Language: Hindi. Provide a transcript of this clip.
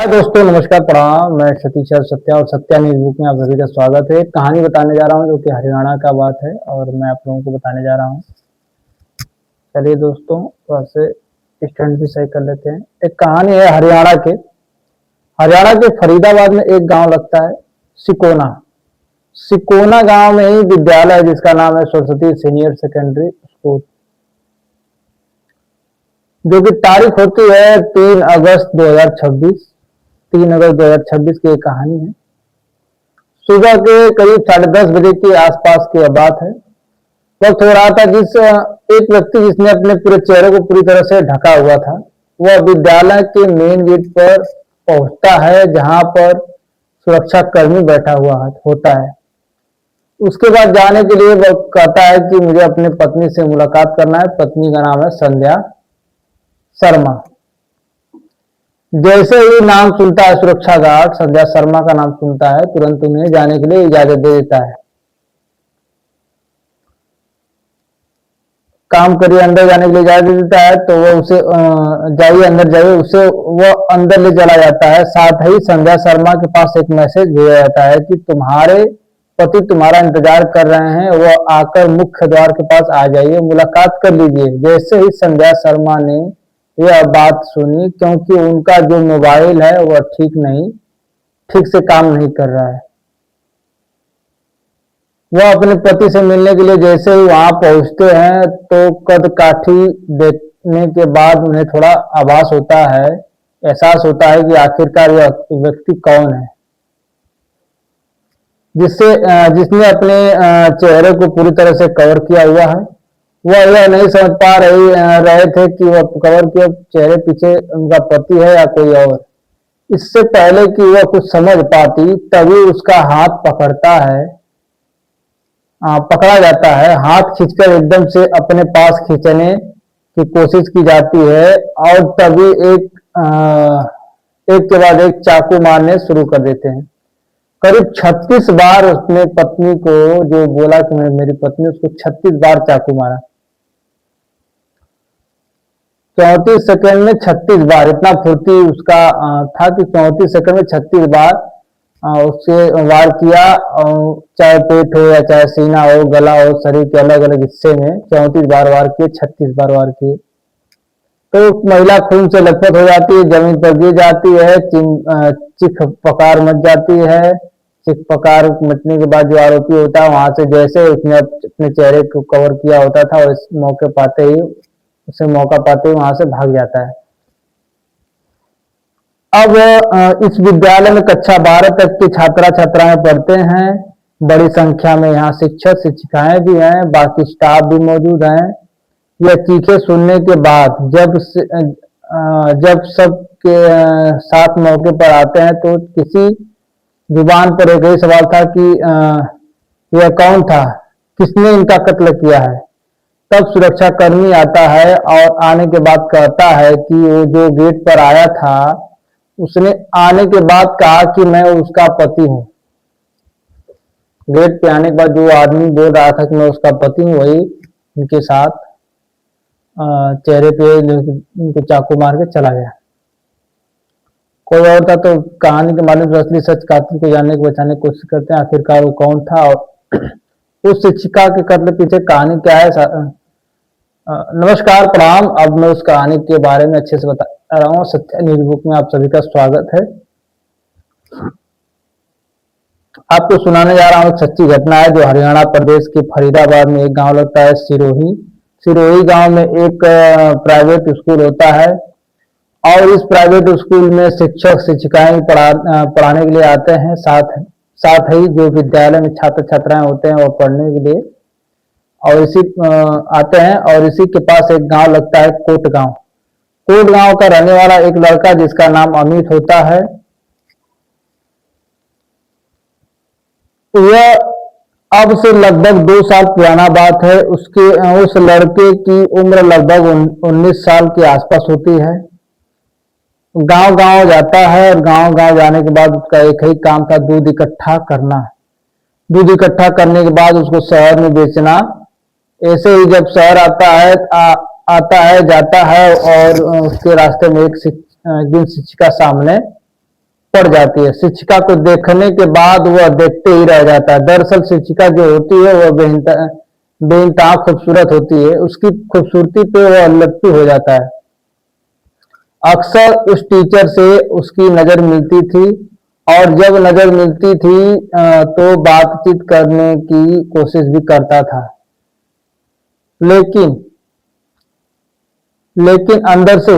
हाय दोस्तों, नमस्कार, प्रणाम। मैं सतीश सत्या और सत्या न्यूज बुक में आप सभी का स्वागत है। एक कहानी बताने जा रहा हूँ जो कि हरियाणा का बात है और मैं आप लोगों को बताने जा रहा हूँ। चलिए दोस्तों, थोड़ा से स्टैंड भी सही कर लेते हैं। एक कहानी है हरियाणा के फरीदाबाद में एक गांव लगता है सिकोना। सिकोना गांव में ही विद्यालय है जिसका नाम है सरस्वती सीनियर सेकेंडरी स्कूल, जो कि तारीख होती है 3 अगस्त 2026। 3 अगस्त 2026 की एक कहानी है। सुबह के करीब 10:30 बजे के आसपास की बात है। वक्त हो रहा था एक व्यक्ति जिसने अपने पूरे चेहरे को पूरी तरह से ढका हुआ था, वह विद्यालय के मेन गेट पर पहुंचता है जहां पर सुरक्षा कर्मी बैठा हुआ होता है। उसके बाद जाने के लिए वह कहता है कि मुझे अपने पत्नी से मुलाकात करना है। पत्नी का नाम है संध्या शर्मा। जैसे ही नाम सुनता है सुरक्षा गार्ड संध्या शर्मा का नाम सुनता है, तुरंत उन्हें जाने के लिए इजाजत दे देता है। काम करिए, अंदर जाने के लिए इजाजत दे देता है। तो वह उसे जाइए, अंदर जाइए, उसे वह अंदर ले चला जाता है। साथ ही संध्या शर्मा के पास एक मैसेज भेजा जाता है कि तुम्हारे पति तुम्हारा इंतजार कर रहे हैं, वह आकर मुख्य द्वार के पास आ जाइए, मुलाकात कर लीजिए। जैसे ही संध्या शर्मा ने यह बात सुनी, क्योंकि उनका जो मोबाइल है वह ठीक से काम नहीं कर रहा है, वह अपने पति से मिलने के लिए जैसे ही वहां पहुंचते हैं तो कदकाठी देखने के बाद उन्हें थोड़ा आभास होता है, एहसास होता है कि आखिरकार यह व्यक्ति कौन है जिसने अपने चेहरे को पूरी तरह से कवर किया हुआ है। वह यह नहीं समझ पा रहे थे कि वह कवर किए चेहरे पीछे उनका पति है या कोई और। इससे पहले कि वह कुछ समझ पाती, तभी उसका हाथ पकड़ा जाता है। हाथ खींचकर एकदम से अपने पास खींचने की कोशिश की जाती है और तभी एक के बाद एक चाकू मारने शुरू कर देते हैं। करीब 36 बार उसने पत्नी को, जो बोला कि मैं मेरी पत्नी, उसको 36 बार चाकू मारा। 34 सेकंड में 36 बार, इतना फुर्ती उसका था कि 34 सेकंड में 36 बार उससे वार किया। चाहे पेट हो या चाहे सीना हो, गला हो, शरीर के अलग अलग हिस्से में 34 बार वार किए, 36 बार वार किए। तो महिला खून से लथपथ हो जाती है, जमीन पर गिर जाती है, चीख पकार मच जाती है। चीख पकार मचने के बाद जो आरोपी होता है वहां से जैसे उसने अपने चेहरे को कवर किया होता था, और इस मौका पाते ही वहां से भाग जाता है। अब इस विद्यालय में कक्षा 12 तक के छात्रा छात्राएं पढ़ते हैं। बड़ी संख्या में यहाँ शिक्षक शिक्षिकाएं भी हैं, बाकी स्टाफ भी मौजूद हैं। यह चीखें सुनने के बाद जब सबके साथ मौके पर आते हैं तो किसी जुबान पर एक ही सवाल था कि यह कौन था, किसने इनका कत्ल किया है। तब सुरक्षा कर्मी आता है और आने के बाद कहता है कि वो जो गेट पर आया था, उसने आने के बाद कहा कि मैं उसका पति हूँ। गेट पे आने के बाद जो आदमी बोल रहा था कि मैं उसका पति हूँ, वही उनके साथ चेहरे पे उनको चाकू मार के चला गया। कोई और था तो कहानी के माध्यम से असली सच कातिल को जानने को बचाने की कोशिश करते हैं, आखिरकार वो कौन था और उस शिक्षिका के कत्ल पीछे कहानी क्या है। नमस्कार, प्रणाम। अब मैं उस कहानी के बारे में अच्छे से बता रहा हूँ। सत्या न्यूज बुक में आप सभी का स्वागत है। आपको सुनाने जा रहा हूँ, सच्ची घटना है जो हरियाणा प्रदेश के फरीदाबाद में एक गांव लगता है सिरोही। सिरोही गांव में एक प्राइवेट स्कूल होता है और इस प्राइवेट स्कूल में शिक्षक शिक्षिकाएं पढ़ाने के लिए आते हैं। साथ ही जो विद्यालय में छात्र छात्राएं होते हैं वो पढ़ने के लिए और आते हैं। और इसी के पास एक गांव लगता है कोट गांव। कोट गांव का रहने वाला एक लड़का जिसका नाम अमित होता है, यह अब से लगभग 2 साल पुराना बात है। उस लड़के की उम्र लगभग 19 साल के आसपास होती है। गांव गांव जाता है और गांव गांव जाने के बाद उसका एक ही काम था, दूध इकट्ठा करना। दूध इकट्ठा करने के बाद उसको शहर में बेचना। ऐसे ही जब शहर आता है जाता है और उसके रास्ते में एक शिक्षिका सामने पड़ जाती है। शिक्षिका को देखने के बाद वह देखते ही रह जाता है। दरअसल शिक्षिका जो होती है वह बेइंतहा खूबसूरत होती है, उसकी खूबसूरती पे वह लट्टू हो जाता है। अक्सर उस टीचर से उसकी नज़र मिलती थी और जब नज़र मिलती थी तो बातचीत करने की कोशिश भी करता था, लेकिन लेकिन अंदर से